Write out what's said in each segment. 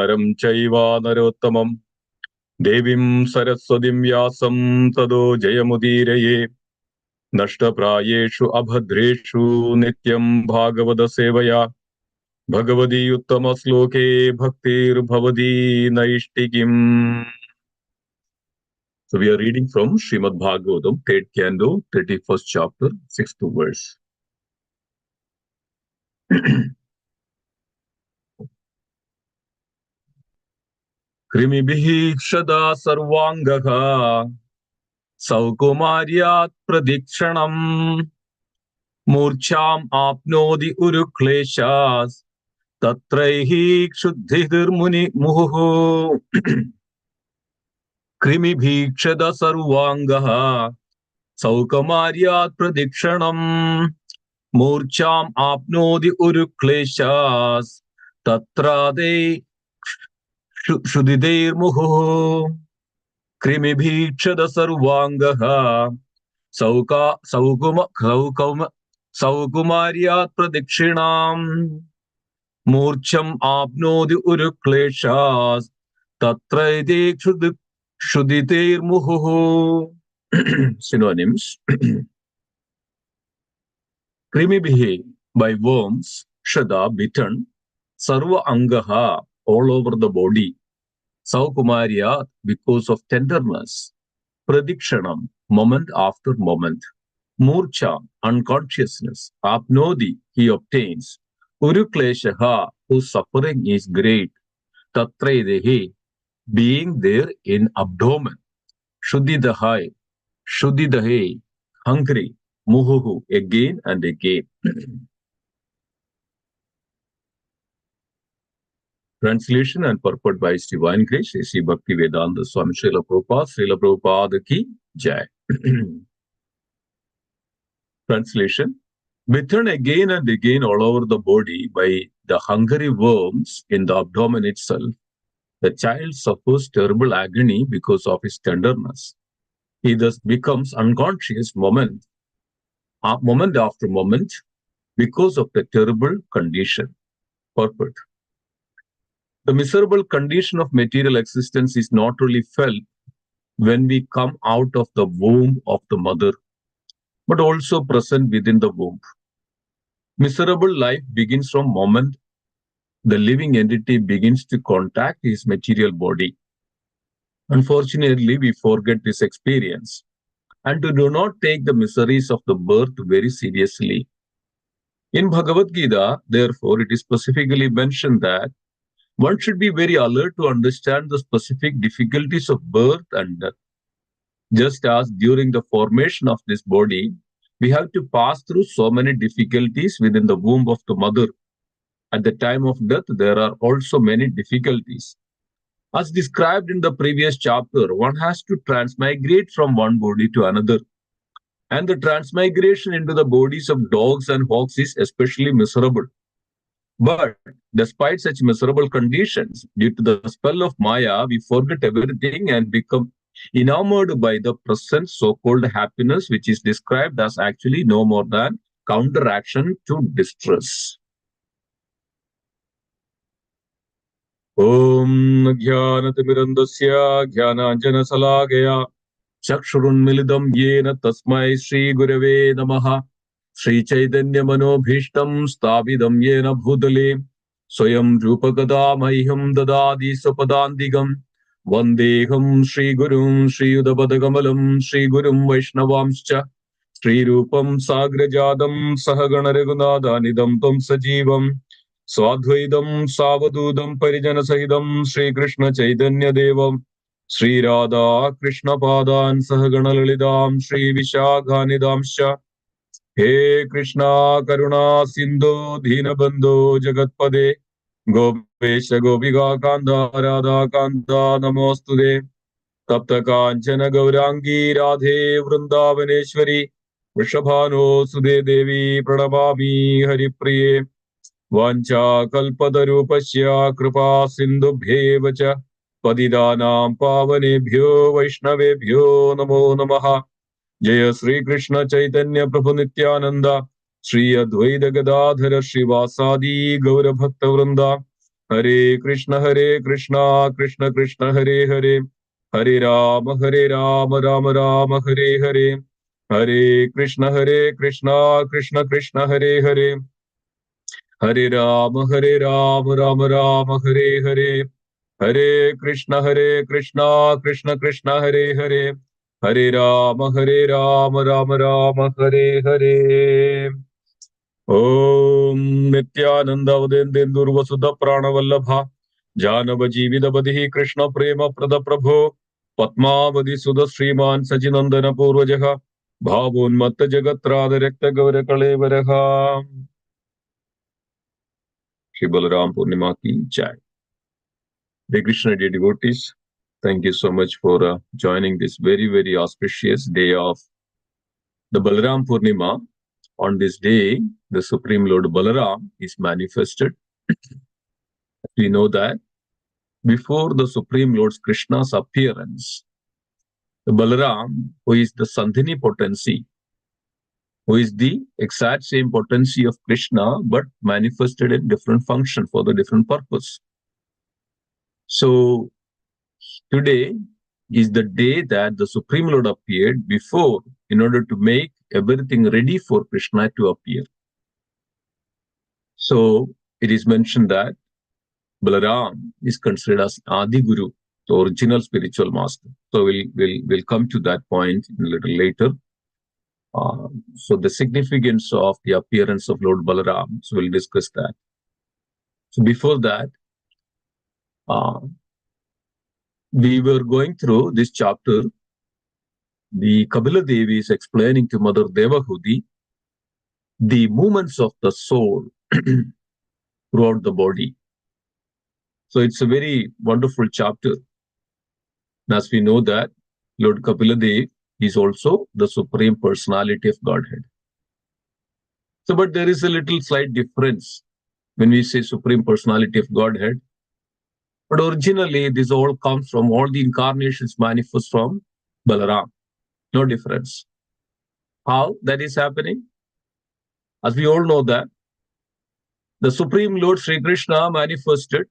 നരം ചൈവ നരോത്തമം ദേവീം സരസ്വതിം വ്യാസം തതോ ജയമുദീരയേ. നഷ്ടപ്രായേഷു അഭദ്രേഷു നിത്യം ഭാഗവത സേവയാ ഭഗവതി ഉത്തമ ശ്ലോകേ ഭക്തിർഭവതി നൈഷ്ഠികിം. So we are reading from Srimad Bhagavatam, 3rd Canto, 31st chapter, 6th verse. Krimibhi kshada sarvangaha saukumaryat pradikshanam murcham apnodi urukleshas tatraihi kshuddhidir muni muhu. Krimibhikshada sarvangaha saukumaryat pradikshanam murcham apnodi urukleshas tatrade Shudideir muhu. Krimibhikshada sarvangaha saukumaryat pradikshinam murcham apnodi urukleshas tatraide shudideir muhu. Synonyms. Krimibhi, by worms, shada, bitten, sarva angaha, all over the body, saukumarya, because of tenderness, pradikshanam, moment after moment, murcha, unconsciousness, apnodi, he obtains, urukleshaha, whose suffering is great, tatraidehi, being there in abdomen, shuddhidahe, hungry, muhuhu, again and again. Translation and purport by His Divine Grace, Sri Bhaktivedanta Swami Srila Prabhupada ki Jai. Translation. Bitten again and again all over the body by the hungry worms in the abdomen itself, the child suffers terrible agony because of his tenderness. He thus becomes unconscious moment after moment because of the terrible condition. Purport. The miserable condition of material existence is not only felt when we come out of the womb of the mother, but also present within the womb. Miserable life begins from moment the living entity begins to contact his material body. Unfortunately, we forget this experience and do not take the miseries of the birth very seriously. In Bhagavad Gita, therefore, it is specifically mentioned that one should be very alert to understand the specific difficulties of birth and death. Just as during the formation of this body, we have to pass through so many difficulties within the womb of the mother. At the time of death, there are also many difficulties. As described in the previous chapter, one has to transmigrate from one body to another. And the transmigration into the bodies of dogs and hawks is especially miserable. But despite such miserable conditions, due to the spell of Maya, we forget everything and become enamored by the present so-called happiness, which is described as actually no more than counteraction to distress. Om Jnanatirmirandasya Jnananjanasalakaya Chakshurunmilidam Yena Tasmai Shri Gurave Namaha Shri Chaitanya Manobhishtam Sthavidam Yena Bhutale Swayam Rupakada Mahim Dadadi Sapadandigam Vandeham Shri Gurum Shri Udapatagamalam Shri Gurum Vaishnavamscha Shri Rupam Sagrajadam Sahagana Raghunathanidam Tam Sajivam Swadvaidam Savadudam Parijana Sahidam Shri Krishna Chaitanya Devam Shri Radha Krishna Padan Sahagana Lalidam Shri Vishakhanidamscha He Krishna Karuna Sindhu Dhinabandhu Jagatpade Gopesha Gopika Kanda Radha Kanda Namostude Tapta Kanchana Gaurangi Radhe Vrindavaneshwari Vrishabhano Sude Devi Pranamami Haripriye Vancha Kalpatarupasya Kripa Sindhubhyev cha Padidanam Pavanebhyo Vaishnavebhyo Namo Namaha Jaya Sri Krishna Chaitanya Prabhu Nityananda Shri Advaita Gadadhara Srivasadi Gaura Bhakta Vrinda Hare Krishna, Krishna Krishna, Hare Rama, Rama Rama, Hare Hare Krishna, Krishna Krishna, Hare Rama, Rama Rama, Hare Krishna, Krishna Krishna, Hare Rama, Rama Rama, Hare. Om Nityananda Udendendurvasudha Pranavallabha Janava Jividabadihi Krishna Prema Prada Prabho Padmavadi Sudha Sriman Sajinandana Purvajaha Bhavun Matta Jagatrada Rekta Gavara Kalevaraha. Shri Balaram Purnima ki Jai. Dear Krishna dear devotees, thank you so much for joining this very, very auspicious day of the Balaram Purnima. On this day, the Supreme Lord Balaram is manifested. We know that before the Supreme Lord Krishna's appearance, the Balaram, who is the Sandhini potency, who is the exact same potency of Krishna, but manifested in different function for the different purpose. So today is the day that the Supreme Lord appeared before, in order to make everything ready for Krishna to appear. So it is mentioned that Balaram is considered as Adi Guru, the original spiritual master. So we'll come to that point a little later. So the significance of the appearance of Lord Balaram, so we'll discuss that. So before that, we were going through this chapter. The Kapila Devi is explaining to Mother Devahudi the movements of the soul throughout the body. So it's a very wonderful chapter. As we know that Lord Kapila Devi is also the Supreme Personality of Godhead. So, but there is a little slight difference when we say Supreme Personality of Godhead. But originally, this all comes from all the incarnations manifest from Balaram. No difference. How that is happening? As we all know that the Supreme Lord Sri Krishna manifested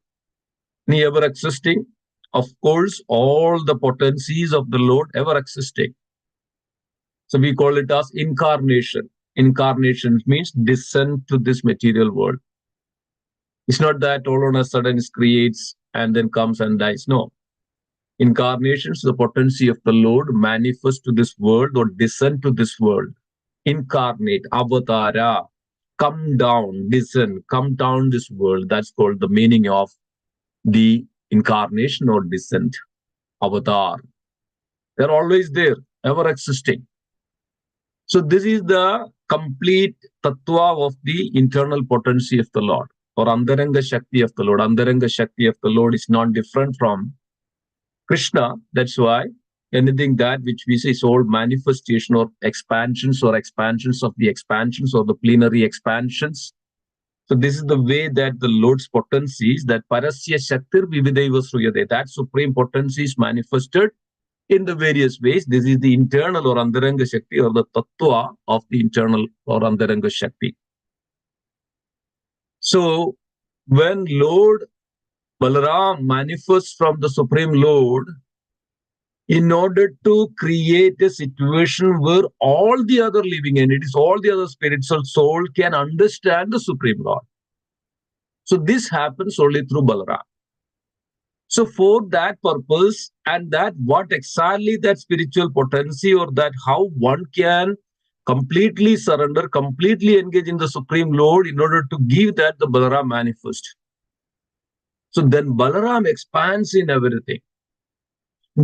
in the ever existing, of course, all the potencies of the Lord ever existing. So we call it as incarnation. Incarnation means descent to this material world. It's not that all on a sudden it creates and then comes and dies. No. Incarnations, the potency of the Lord manifest to this world or descend to this world. Incarnate, avatara, come down, descend, come down this world. That's called the meaning of the incarnation or descent, avatar. They're always there, ever existing. So this is the complete tattva of the internal potency of the Lord, or Antaranga Shakti of the Lord. Antaranga Shakti of the Lord is not different from Krishna. That's why anything that which we say is all manifestation or expansions of the expansions or the plenary expansions. So this is the way that the Lord's potency is, that Parasya Shaktir Vividaiva Sruyade, that supreme potency is manifested in the various ways. This is the internal or Antaranga Shakti, or the tattva of the internal or Antaranga Shakti. So when Lord Balaram manifests from the Supreme Lord, in order to create a situation where all the other living entities, all the other spiritual soul can understand the Supreme Lord. So this happens only through Balaram. So for that purpose, and that what exactly that spiritual potency, or that how one can completely surrender, completely engage in the Supreme Lord in order to give that the Balaram manifest. So then Balaram expands in everything,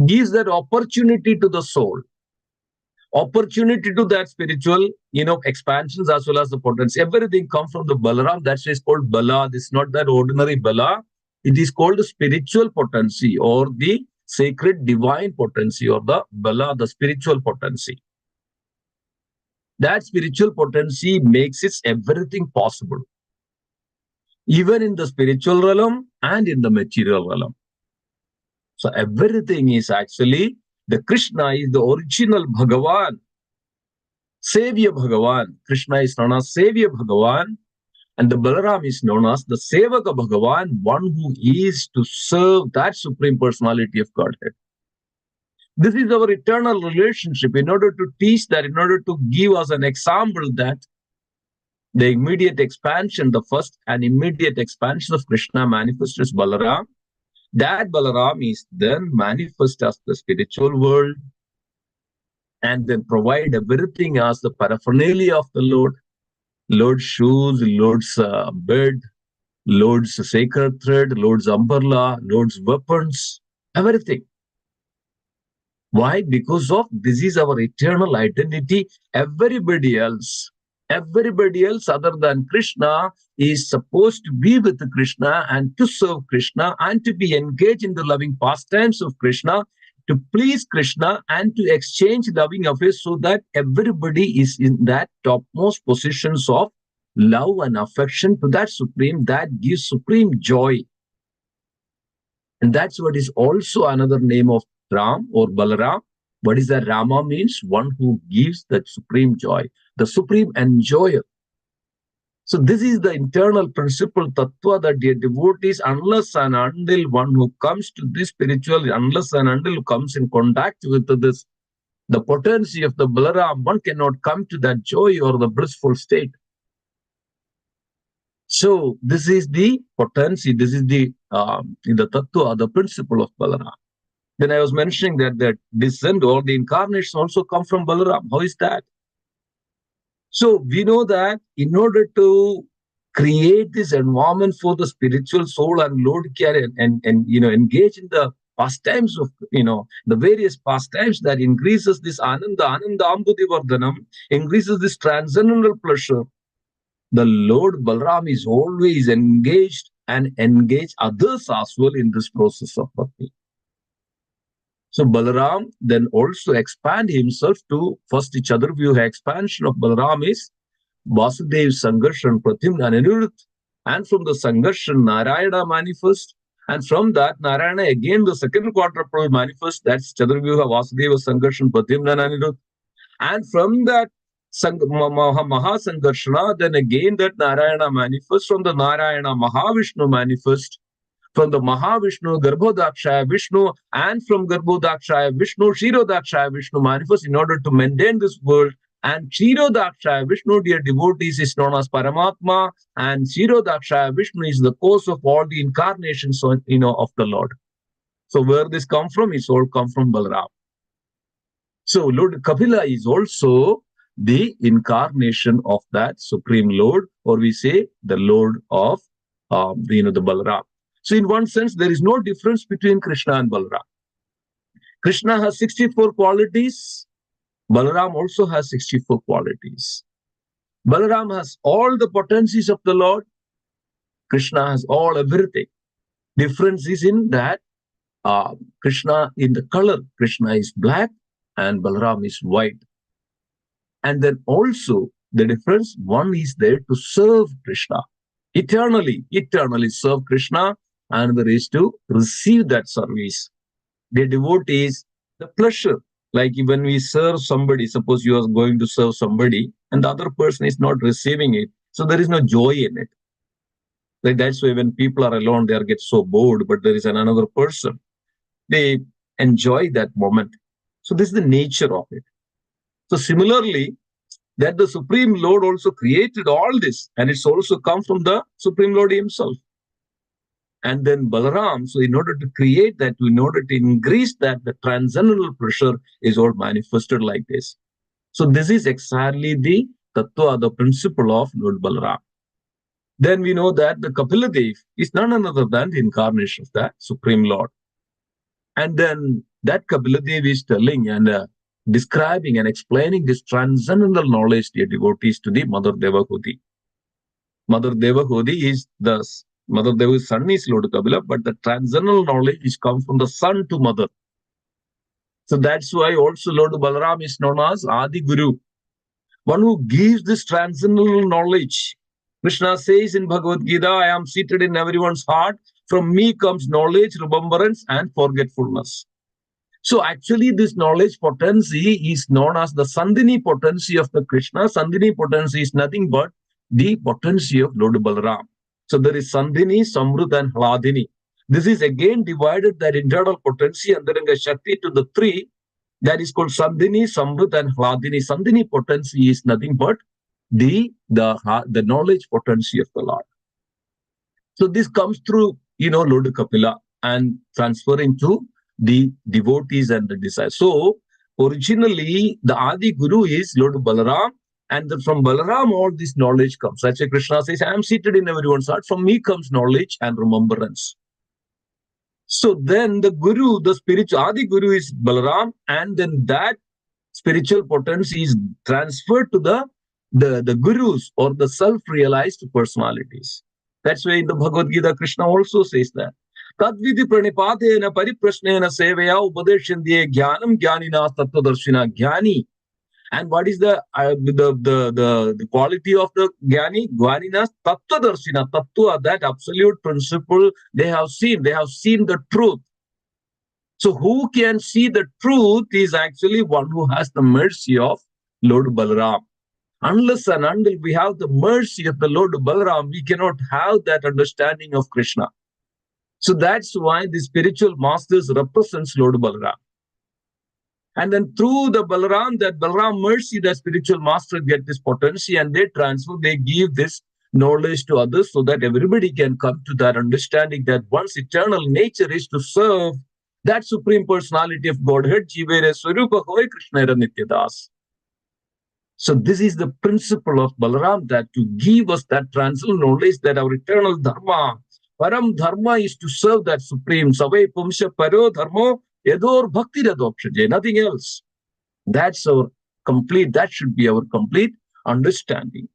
gives that opportunity to the soul, opportunity to that spiritual, expansions as well as the potency. Everything comes from the Balaram. That's why it's called Bala. This is not that ordinary Bala. It is called the spiritual potency, or the sacred divine potency, or the Bala, the spiritual potency. That spiritual potency makes it everything possible, even in the spiritual realm and in the material realm. So everything is actually, the Krishna is the original Bhagavan, Savior Bhagavan. Krishna is known as Savior Bhagavan, And the Balaram is known as the Sevaka Bhagavan, one who is to serve that Supreme Personality of Godhead. This is our eternal relationship. In order to teach that, in order to give us an example that the immediate expansion, the first and immediate expansion of Krishna manifests as Balaram, that Balaram is then manifest as the spiritual world and then provide everything as the paraphernalia of the Lord. Lord's shoes, Lord's bed, Lord's sacred thread, Lord's umbrella, Lord's weapons, everything. Why? Because of this is our eternal identity. Everybody else other than Krishna is supposed to be with Krishna and to serve Krishna and to be engaged in the loving pastimes of Krishna, to please Krishna and to exchange loving affairs, so that everybody is in that topmost positions of love and affection to that Supreme, that gives supreme joy. And that's what is also another name of Ram or Balaram. What is that? Rama means one who gives that supreme joy, the supreme enjoyer. So this is the internal principle, tattva, that dear devotees, unless and until one who comes to this spiritual, unless and until comes in contact with this, the potency of the Balaram, one cannot come to that joy or the blissful state. So this is the potency, this is the tattva, the principle of Balaram. Then I was mentioning that the descent or the incarnation also come from Balaram. How is that? So we know that in order to create this environment for the spiritual soul and Lord care and engage in the pastimes of the various pastimes that increases this ananda ambudhi vardhanam, increases this transcendental pleasure, the Lord Balaram is always engaged and engage others as well in this process of bhakti. So Balaram then also expand himself to first Chaturvyuha expansion of Balaram is Vasudev, Sangarshan, Pradyumna and Anirudh. And from the Sangarshan, Narayana manifest. And from that, Narayana again the second quadruple manifest. That's Chaturvyuha, Vasudeva, Sangarshan, Pradyumna and Anirudh. And from that Mahasangarshana, then again that Narayana manifest. From the Narayana, Mahavishnu manifest. From the Mahavishnu, Garbhodakshaya Vishnu, and from Garbhodakshaya Vishnu, Kshirodakshaya Vishnu manifest in order to maintain this world. And Kshirodakshaya Vishnu, dear devotees, is known as Paramatma, and Kshirodakshaya Vishnu is the cause of all the incarnations of the Lord. So where this come from? It's all come from Balaram. So Lord Kapila is also the incarnation of that Supreme Lord, or we say the Lord of the Balaram. So in one sense, there is no difference between Krishna and Balaram. Krishna has 64 qualities. Balaram also has 64 qualities. Balaram has all the potencies of the Lord. Krishna has everything. Difference is in that Krishna in the color. Krishna is black and Balaram is white. And then also the difference, one is there to serve Krishna. Eternally serve Krishna. Another is to receive that service. The devotees, the pleasure, like when we serve somebody, suppose you are going to serve somebody and the other person is not receiving it, so there is no joy in it. Like that's why when people are alone, they get so bored, but there is another person. They enjoy that moment. So this is the nature of it. So similarly, that the Supreme Lord also created all this, and it's also come from the Supreme Lord himself. And then Balaram, so in order to create that, in order to increase that, the transcendental pressure is all manifested like this. So this is exactly the tattva, the principle of Lord Balaram. Then we know that the Kapila Dev is none other than the incarnation of that Supreme Lord. And then that Kapila Dev is telling and describing and explaining this transcendental knowledge, dear devotees, to the Mother Devahudi. Mother Devahudi is the Mother Deva's son is Lord Kapila, but the transcendental knowledge is come from the son to mother. So that's why also Lord Balaram is known as Adi Guru, one who gives this transcendental knowledge. Krishna says in Bhagavad Gita, I am seated in everyone's heart. From me comes knowledge, remembrance, and forgetfulness. So actually this knowledge potency is known as the Sandhini potency of the Krishna. Sandhini potency is nothing but the potency of Lord Balaram. So there is Sandhini, Samrut, and Hladini. This is again divided that internal potency and Antaranga Shakti to the three. That is called Sandhini, Samrut, and Hladini. Sandhini potency is nothing but the knowledge potency of the Lord. So this comes through, Lord Kapila and transferring to the devotees and the disciples. So originally, the Adi Guru is Lord Balaram, and from Balaram all this knowledge comes. That's why Krishna says, I am seated in everyone's heart. From me comes knowledge and remembrance. So then the Guru, the spiritual Adi Guru is Balaram, and then that spiritual potency is transferred to the Gurus or the self-realized personalities. That's why in the Bhagavad Gita, Krishna also says that. Tadvidi pranipadena pariprasnena sevaya upadeshyandye jnanam jnaninas tattvadarshina jnani. And what is the quality of the jnani? Jnaninas tattvadarshina. Tattva, that absolute principle they have seen. They have seen the truth. So who can see the truth is actually one who has the mercy of Lord Balaram. Unless and until we have the mercy of the Lord Balaram, we cannot have that understanding of Krishna. So that's why the spiritual masters represents Lord Balaram. And then through the Balaram, that Balaram mercy, the spiritual masters get this potency and they transfer, they give this knowledge to others so that everybody can come to that understanding that one's eternal nature is to serve that supreme personality of Godhead, Jivere Swarupa Hoy Krishna Nityadas. So this is the principle of Balaram, that to give us that transcendental knowledge that our eternal dharma, param dharma, is to serve that supreme. Savai pumsha paro dharmo edor bhakti radopshaje, nothing else. That's our complete, that should be our complete understanding.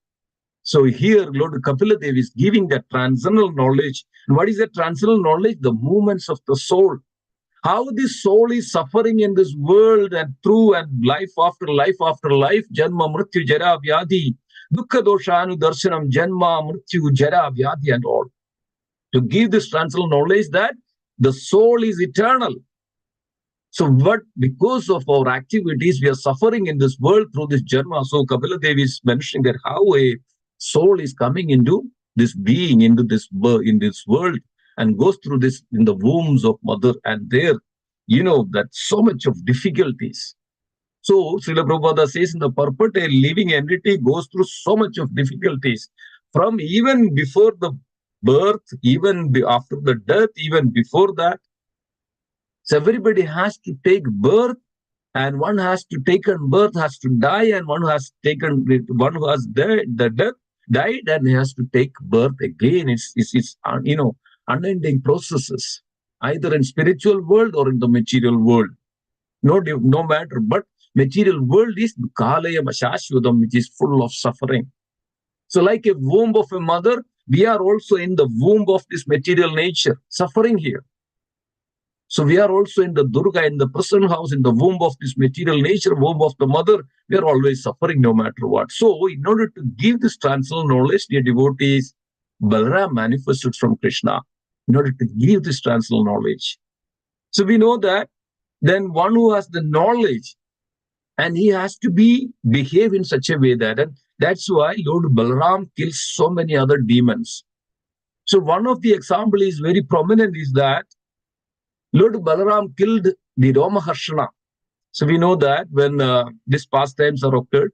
So here Lord Kapila Dev is giving that transcendental knowledge. And what is that transcendental knowledge? The movements of the soul. How this soul is suffering in this world and through and life after life after life, Janma, Mrityu, Jara, Vyadhi, Dukkha Doshanu Darshanam, Janma, Mrityu, Jara, Vyadhi, and all. To give this transcendental knowledge that the soul is eternal. So what, because of our activities, we are suffering in this world through this Janma. So Kapila Devi is mentioning that how a soul is coming into this being, into this world, and goes through this in the wombs of mother, and there, that so much of difficulties. So Srila Prabhupada says in the purport, a living entity goes through so much of difficulties from even before the birth, even after the death, even before that. So everybody has to take birth, and one has to take birth, has to die, and one who has died, and he has to take birth again. It's unending processes, either in spiritual world or in the material world. No matter, but material world is Kalaya Mashashwadam, which is full of suffering. So like a womb of a mother, we are also in the womb of this material nature, suffering here. So we are also in the Durga, in the present house, in the womb of this material nature, womb of the mother, we are always suffering no matter what. So in order to give this transcendental knowledge, dear devotees, Balaram manifested from Krishna in order to give this transcendental knowledge. So we know that then one who has the knowledge, and he has to behave in such a way that, and that's why Lord Balaram kills so many other demons. So one of the example is very prominent is that Lord Balaram killed the Ramaharshana. So we know that when these pastimes are occurred,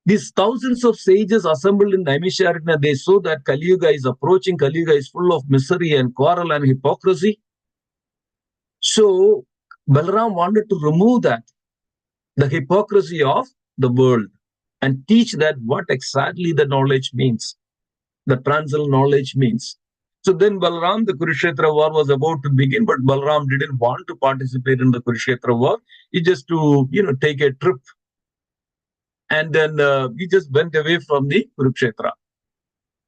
these thousands of sages assembled in Naimisharanya, they saw that Kali Yuga is approaching. Kali Yuga is full of misery and quarrel and hypocrisy. So Balaram wanted to remove that, the hypocrisy of the world, and teach that what exactly the knowledge means, the transcendental knowledge means. So then Balaram, the Kurukshetra war was about to begin, but Balaram didn't want to participate in the Kurukshetra war. He just to, take a trip. And then he just went away from the Kurukshetra.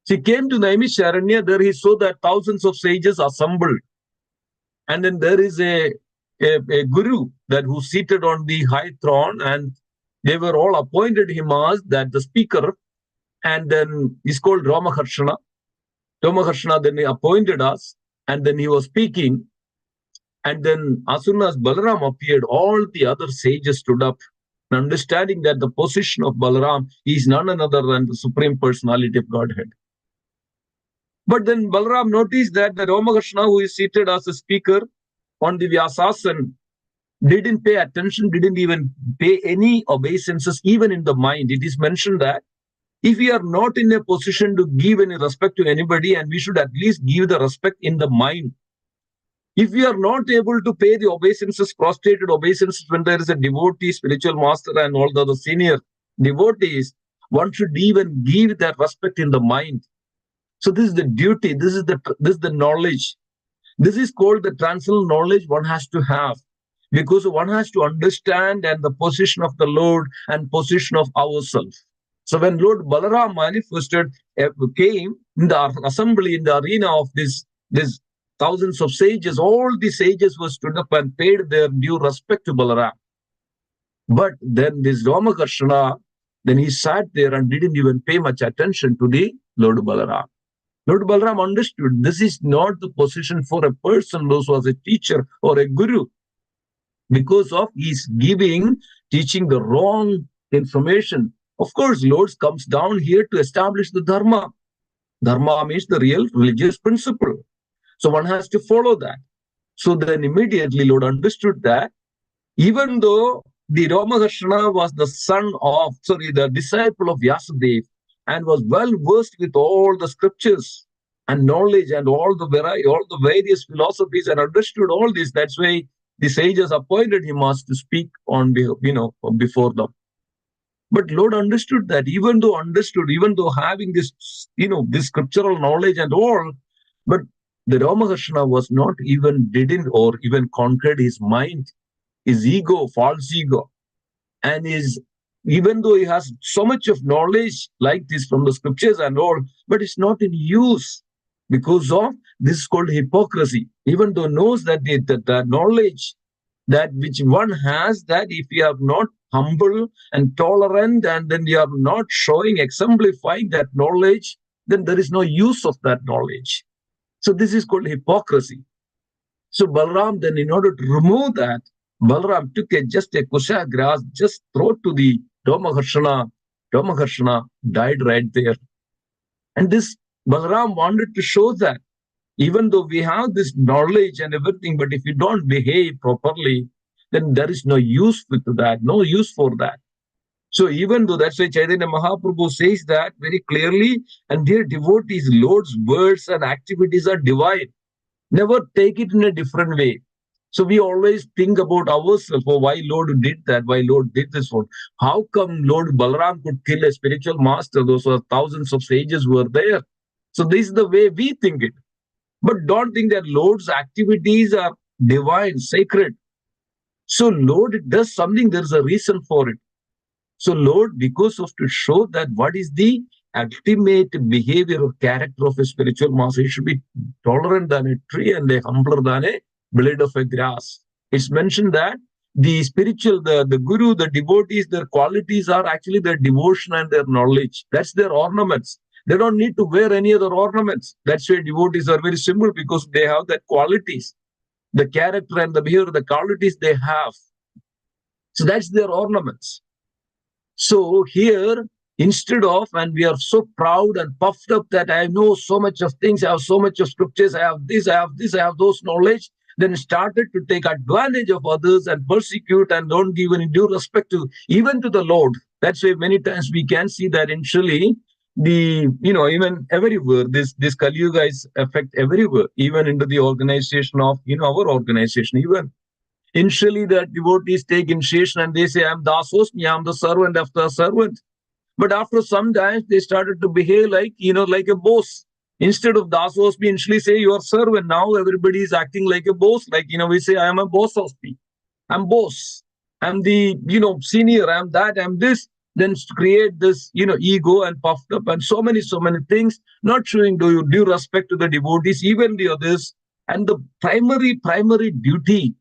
So he came to Naimisharanya, there he saw that thousands of sages assembled. And then there is a guru that who's seated on the high throne, and they were all appointed him as that the speaker. And then he's called Ramaharshana. Ramaharshana then he appointed us, and then he was speaking. And then as soon as Balaram appeared, all the other sages stood up. understanding that the position of Balaram is none other than the Supreme Personality of Godhead. But then Balaram noticed that the Ramakrishna, who is seated as a speaker on the Vyasasan, didn't pay attention, didn't even pay any obeisances, even in the mind. It is mentioned that if we are not in a position to give any respect to anybody, and we should at least give the respect in the mind. If we are not able to pay the obeisances, prostrated obeisances, when there is a devotee, spiritual master, and all the other senior devotees, one should even give that respect in the mind. So this is the duty, this is the knowledge. This is called the transcendental knowledge one has to have, because one has to understand and the position of the Lord and position of ourselves. So when Lord Balaram manifested, came in the assembly, in the arena of this thousands of sages, all the sages were stood up and paid their due respect to Balaram. But then this Ramakrishna, then he sat there and didn't even pay much attention to the Lord Balaram. Lord Balaram understood this is not the position for a person who was a teacher or a guru, because of his teaching the wrong information. Of course, Lord comes down here to establish the Dharma. Dharma means the real religious principle. So one has to follow that. So then immediately Lord understood that even though the Ramakrishna was the disciple of Vyasadeva, and was well versed with all the scriptures and knowledge and all the various philosophies, and understood all this. That's why the sages appointed him as to speak on before them. But Lord understood that even though having this this scriptural knowledge and all, but the Ramakrishna was not even conquered his mind, his ego, false ego, and even though he has so much of knowledge like this from the scriptures and all, but it's not in use because of this is called hypocrisy. Even though knows that the knowledge that which one has, that if you are not humble and tolerant, and then you are not exemplifying that knowledge, then there is no use of that knowledge. So this is called hypocrisy. So Balaram, then in order to remove that, Balaram took just a kusha grass, just throw it to the Ramakrishna. Ramakrishna died right there. And this Balaram wanted to show that even though we have this knowledge and everything, but if you don't behave properly, then there is no use for that. So even though that's why Chaitanya Mahaprabhu says that very clearly, and dear devotees, Lord's words and activities are divine. Never take it in a different way. So we always think about ourselves, why Lord did that, why Lord did this one. How come Lord Balaram could kill a spiritual master? Those were thousands of sages who were there. So this is the way we think it. But don't think that Lord's activities are divine, sacred. So Lord does something, there is a reason for it. So Lord, because of to show that what is the ultimate behavior or character of a spiritual master, he should be tolerant than a tree and humbler than a blade of a grass. It's mentioned that the spiritual, the guru, the devotees, their qualities are actually their devotion and their knowledge. That's their ornaments. They don't need to wear any other ornaments. That's why devotees are very simple, because they have that qualities, the character and the behavior, the qualities they have. So that's their ornaments. So here, instead of, and we are so proud and puffed up that I know so much of things, I have so much of scriptures, I have this, I have those knowledge, then started to take advantage of others and persecute and don't give any due respect to even to the Lord. That's why many times we can see that initially even everywhere, this Kali Yuga is affect everywhere, even into the organization of our organization. Even initially the devotees take initiation and they say, I'm Dasosmi, I'm the servant of the servant. But after some time, they started to behave like a boss. Instead of Dasosmi, initially say you are servant. Now everybody is acting like a boss. Like, we say, I am a boss of me. I'm boss. I'm the, senior. I'm that, I'm this. Then create this, ego and puffed up and so many things, not showing due respect to the devotees, even the others. And the primary duty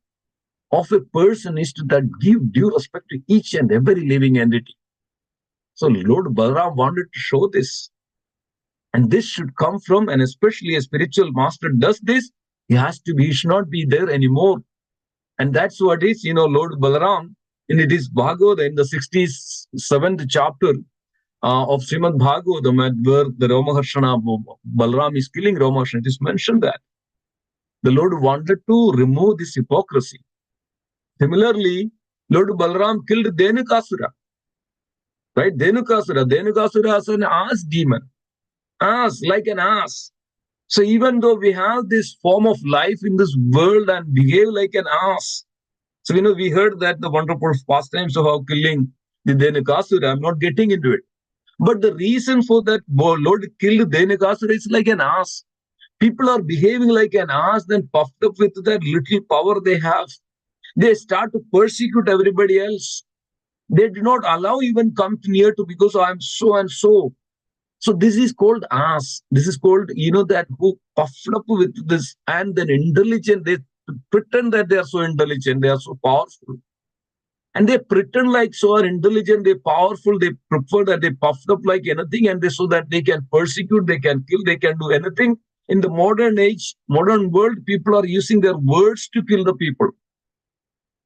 of a person is to give due respect to each and every living entity. So Lord Balaram wanted to show this. And this should come from, and especially a spiritual master does this, he should not be there anymore. And that's what is, Lord Balaram, And it is Bhagavata in the 67th chapter of Srimad Bhagavatam, where the Ramaharshana, Balaram is killing Ramaharshana. It is mentioned that the Lord wanted to remove this hypocrisy. Similarly, Lord Balaram killed Dhenukasura, right? Dhenukasura is an ass demon, ass, like an ass. So even though we have this form of life in this world and behave like an ass, so we heard that the wonderful pastimes of how killing the Dhenukasura. I'm not getting into it. But the reason for that Lord killed Dhenukasura is like an ass. People are behaving like an ass, then puffed up with that little power they have. They start to persecute everybody else. They do not allow even come near to because I'm so and so. So this is called ass. This is called, that who puffed up with this and then intelligent. They pretend that they are so intelligent, they are so powerful. And they pretend like so are intelligent, they're powerful, they prefer that they puffed up like anything, and they so that they can persecute, they can kill, they can do anything. In the modern age, modern world, people are using their words to kill the people.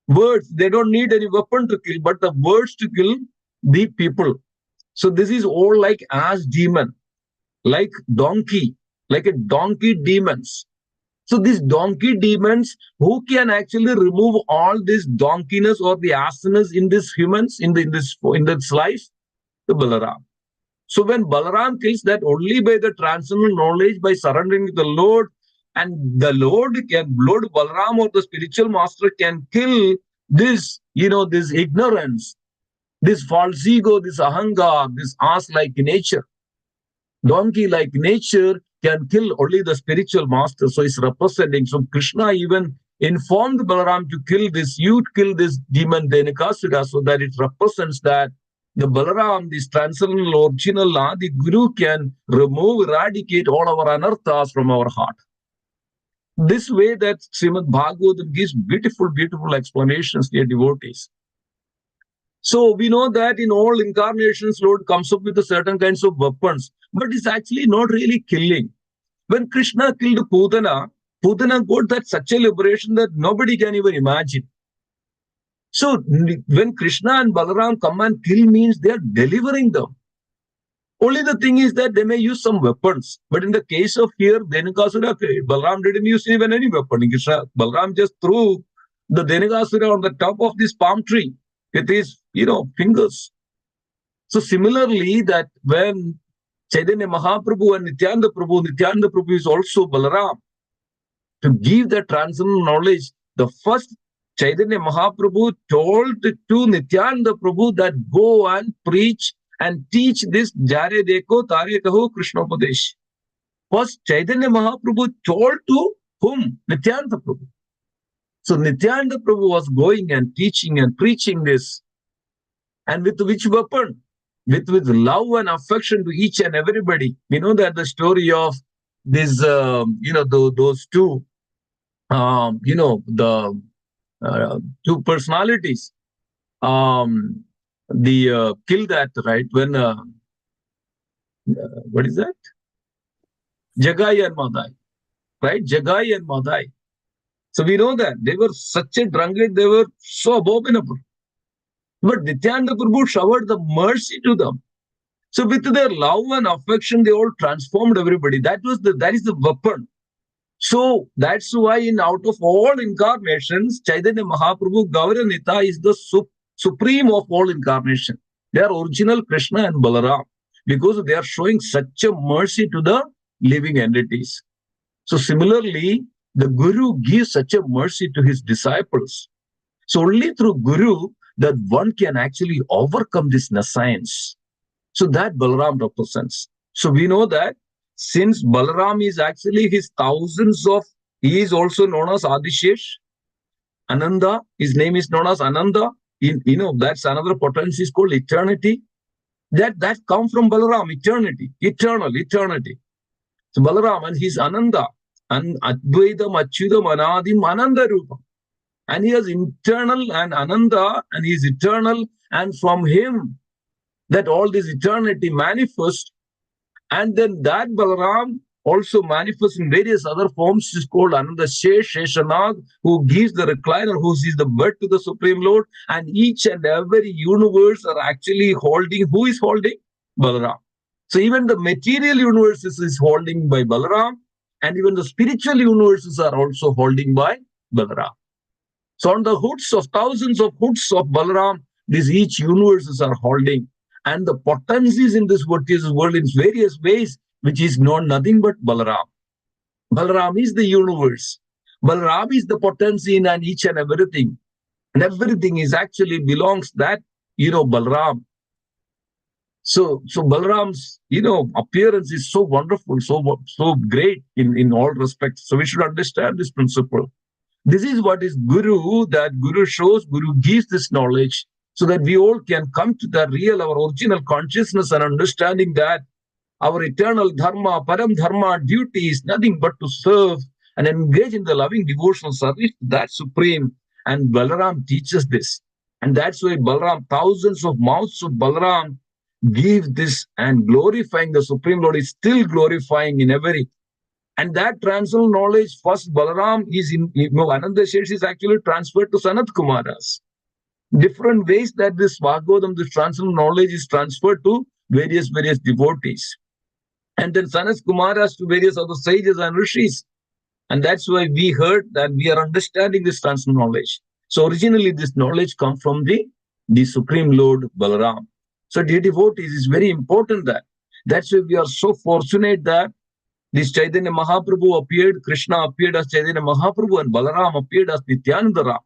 Words, they don't need any weapon to kill, but the words to kill the people. So this is all like ass demon, like donkey, like a donkey demons. So these donkey demons, who can actually remove all this donkeyness or the asiness in these humans, in this life? The Balaram. So when Balaram kills, that only by the transcendental knowledge, by surrendering to the Lord, and the Lord Balaram or the spiritual master can kill this, this ignorance, this false ego, this ahangar, this ass-like nature, donkey-like nature can kill only the spiritual master. So it's representing. So Krishna even informed Balaram to kill this, demon Dhenukasura, so that it represents that the Balaram, this transcendental original, the Guru can remove, eradicate all our anarthas from our heart. This way that Srimad Bhagavatam gives beautiful, beautiful explanations, dear devotees. So we know that in all incarnations, Lord comes up with a certain kinds of weapons, but it's actually not really killing. When Krishna killed Putana got that such a liberation that nobody can even imagine. So when Krishna and Balaram come and kill means they are delivering them. Only the thing is that they may use some weapons. But in the case of here, Dhenukasura, Balaram didn't use even any weapon. Balaram just threw the Dhenukasura on the top of this palm tree with his, fingers. So similarly, that when Chaitanya Mahaprabhu and Nityananda Prabhu is also Balaram. To give the transcendental knowledge, the first Chaitanya Mahaprabhu told to Nityananda Prabhu that go and preach and teach this Jare Deko Tare Kaho Krishnopadesh. First Chaitanya Mahaprabhu told to whom? Nityananda Prabhu. So Nityananda Prabhu was going and teaching and preaching this. And with which weapon? With love and affection to each and everybody. We know that the story of this, those two, the two personalities, kill that, right? When, what is that? Jagai and Madai, right? Jagai and Madai. So we know that they were such a drunkard, they were so abominable. But Nityananda Prabhu showered the mercy to them. So with their love and affection, they all transformed everybody. That is the weapon. So that's why out of all incarnations, Chaitanya Mahaprabhu, Gauranita is the supreme of all incarnation. They are original Krishna and Balaram because they are showing such a mercy to the living entities. So similarly, the Guru gives such a mercy to his disciples. So only through Guru that one can actually overcome this nescience. So that Balaram represents. So we know that since Balaram is actually his thousands of, he is also known as Adishesh, Ananda, his name is known as Ananda. That's another potency is called eternity. That comes from Balaram, eternity, eternity. So Balaram and he's Ananda, and Advaitam, Achyutam, Anadim, Ananda Rupam. And he is internal and Ananda, and he is eternal, and from him that all this eternity manifests. And then that Balaram also manifests in various other forms, is called Ananda Sheshanag, who gives the recliner, who is the birth to the Supreme Lord. And each and every universe are actually holding, who is holding? Balaram. So even the material universes is holding by Balaram, and even the spiritual universes are also holding by Balaram. So on the hoods of thousands of hoods of Balaram, these each universes are holding. And the potencies in this world in various ways, which is known nothing but Balaram. Balaram is the universe. Balaram is the potency in and each and everything. And everything is actually belongs that, Balaram. So Balaram's, appearance is so wonderful, so great in all respects. So we should understand this principle. This is what is Guru, that Guru shows, Guru gives this knowledge so that we all can come to the real, our original consciousness and understanding that our eternal dharma, param dharma, duty is nothing but to serve and engage in the loving devotional service to that supreme. And Balaram teaches this. And that's why Balaram, thousands of mouths of Balaram give this, and glorifying the Supreme Lord is still glorifying in every. And that transcendental knowledge, first Balaram is in, Ananda Shesh is actually transferred to Sanat Kumaras. Different ways that this Bhagavatam, this transcendental knowledge is transferred to various devotees. And then Sanat Kumaras to various other sages and rishis. And that's why we heard that we are understanding this transcendental knowledge. So originally this knowledge comes from the Supreme Lord Balaram. So dear devotees, it's very important that. That's why we are so fortunate that this Chaitanya Mahaprabhu appeared, Krishna appeared as Chaitanya Mahaprabhu, and Balaram appeared as Nityananda Ram.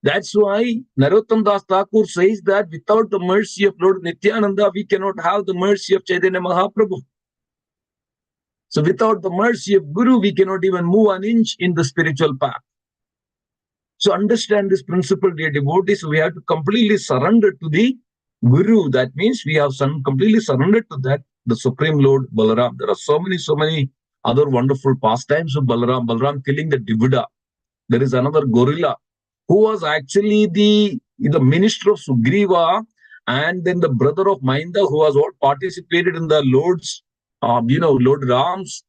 That's why Narottam Das Thakur says that without the mercy of Lord Nityananda, we cannot have the mercy of Chaitanya Mahaprabhu. So without the mercy of Guru, we cannot even move an inch in the spiritual path. So understand this principle, dear devotees. We have to completely surrender to the Guru. That means we have completely surrendered to that, the Supreme Lord Balaram. There are so many other wonderful pastimes of Balaram. Balaram killing the Divida. There is another gorilla who was actually the minister of Sugriva, and then the brother of Mainda, who has all participated in the Lord's, Lord Ram's,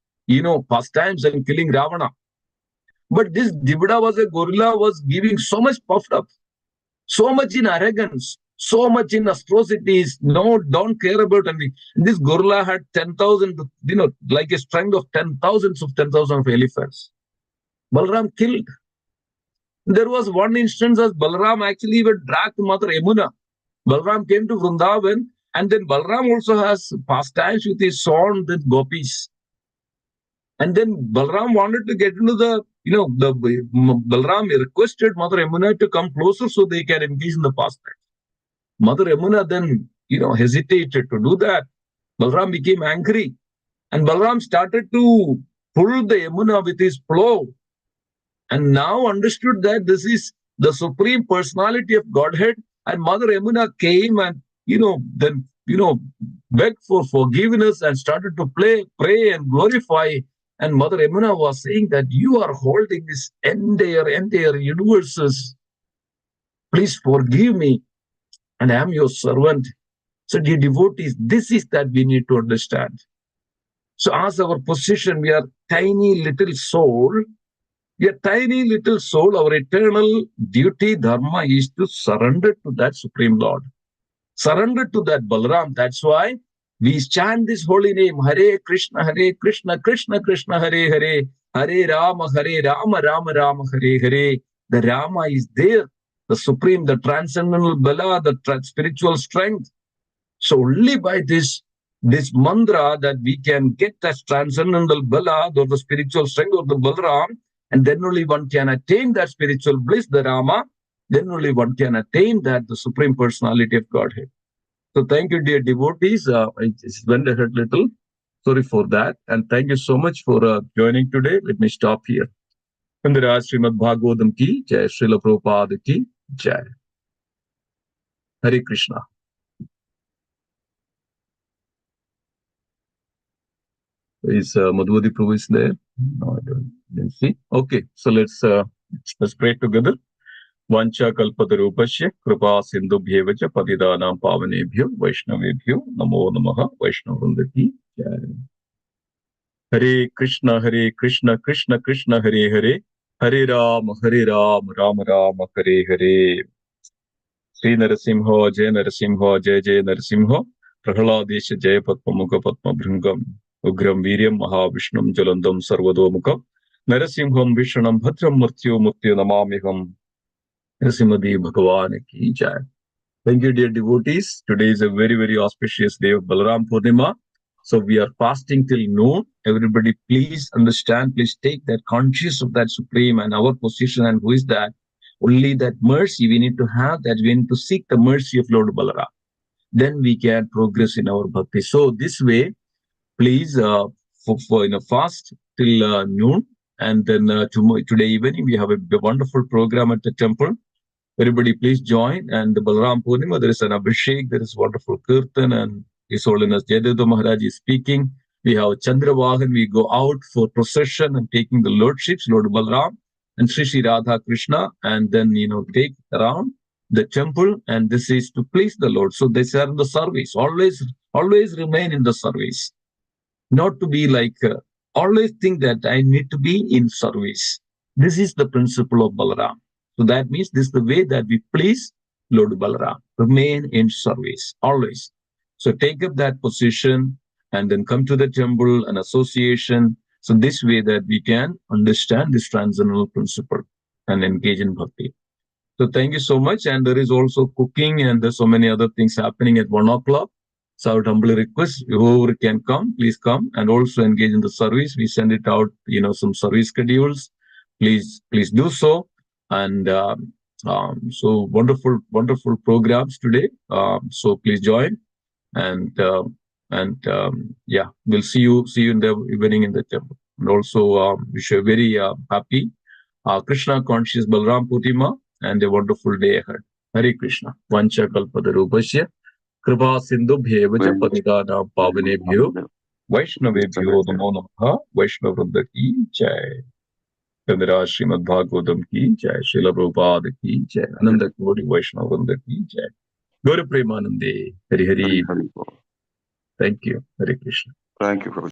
pastimes and killing Ravana. But this Divida was a gorilla, was giving so much puffed up, so much in arrogance, so much in atrocities, don't care about anything. This gorilla had 10,000, like a strength of 10,000 of elephants. Balaram killed. There was one instance as Balaram actually even dragged Mother Yamuna. Balaram came to Vrindavan, and then Balaram also has pastimes with his son, with gopis. And then Balaram wanted to get into Balaram requested Mother Yamuna to come closer so they can engage in the pastime. Mother Yamuna then, hesitated to do that. Balaram became angry, and Balaram started to pull the Yamuna with his plow, and now understood that this is the Supreme Personality of Godhead. And Mother Yamuna came and, then, begged for forgiveness and started to pray and glorify. And Mother Yamuna was saying that you are holding this entire universes. Please forgive me, and I am your servant. So dear devotees, this is that we need to understand. So as our position, we are tiny little soul. We are tiny little soul. Our eternal duty, dharma, is to surrender to that Supreme Lord. Surrender to that Balaram. That's why we chant this holy name, Hare Krishna, Krishna Krishna, Hare Hare, Hare Rama, Rama Rama, Hare Hare. The Rama is there, the Supreme, the transcendental Bala, the spiritual strength. So only by this mantra that we can get that transcendental Bala, or the spiritual strength, or the Balaram, and then only one can attain that spiritual bliss, the Rama. Then only one can attain that, the Supreme Personality of Godhead. So thank you, dear devotees. I just went ahead a little. Sorry for that. And thank you so much for joining today. Let me stop here. Indira Srimad Bhagavatam ki Jai, Srila Prabhupada ki Jai. Hare Krishna. Is Madhuvati Prabhu is there? No, I didn't see. Okay, so let's pray together. Vancha kalpatarupasya kripa sindhubhyeva cha patidanam pavanebhyo vaishnavebhyo namo namaha. Vaishnavvrindaki jai. Hare Krishna, Krishna Krishna, Hare Hare, Hare Ram, Ram Ram, Hare Hare. Sri Narasimha, Jai Narasimha, Prahaladesha Jai Padma Bhringam, Ugram Viryam Mahavishnam Jalandam Sarvadomukam, Narasimham Vishnam Bhadram Murtyu Namamiham, Narasimhadi Bhagavan Ki Jai. Thank you, dear devotees. Today is a very, very auspicious day of Balaram Purnima. So we are fasting till noon. Everybody, please understand, please take that conscious of that Supreme and our position and who is that. Only that mercy we need to have, that we need to seek the mercy of Lord Balaram. Then we can progress in our bhakti. So this way, please fast till noon. And then today evening, we have a wonderful program at the temple. Everybody, please join. And the Balaram Purnima, there is an Abhishek, there is wonderful Kirtan, and His Holiness Jayadeva Maharaj is speaking. We have Chandravahan, we go out for procession and taking the lordships, Lord Balaram and Sri Radha Krishna, and then, take around the temple, and this is to please the Lord. So they are in the service. Always remain in the service. Not to be like, always think that I need to be in service. This is the principle of Balaram. So that means this is the way that we please Lord Balaram. Remain in service, always. So take up that position and then come to the temple and association. So this way that we can understand this transcendental principle and engage in bhakti. So thank you so much. And there is also cooking and there's so many other things happening at 1 o'clock. So I would humbly request whoever can come, please come and also engage in the service. We send it out, some service schedules. Please do so. And so wonderful programs today. So please join. And yeah, we'll see you in the evening in the temple. And also wish you a very happy Krishna conscious Balaram Purnima and a wonderful day ahead. Hare Krishna. Vancha kalpatarupasya kripa sindhubhyev cha patitanam pavanebhyo Vaishnavebhyo namo namaha. Vaishnavvrinda ki jai. Chandra Srimad Bhagavatam ki jai. Srila Prabhupada ki jai. Ananda Koti Vaishnavvrinda ki jai. Gaura Premanande. Hari Hari. Thank you. Hare Krishna. Thank you, Prabhupada.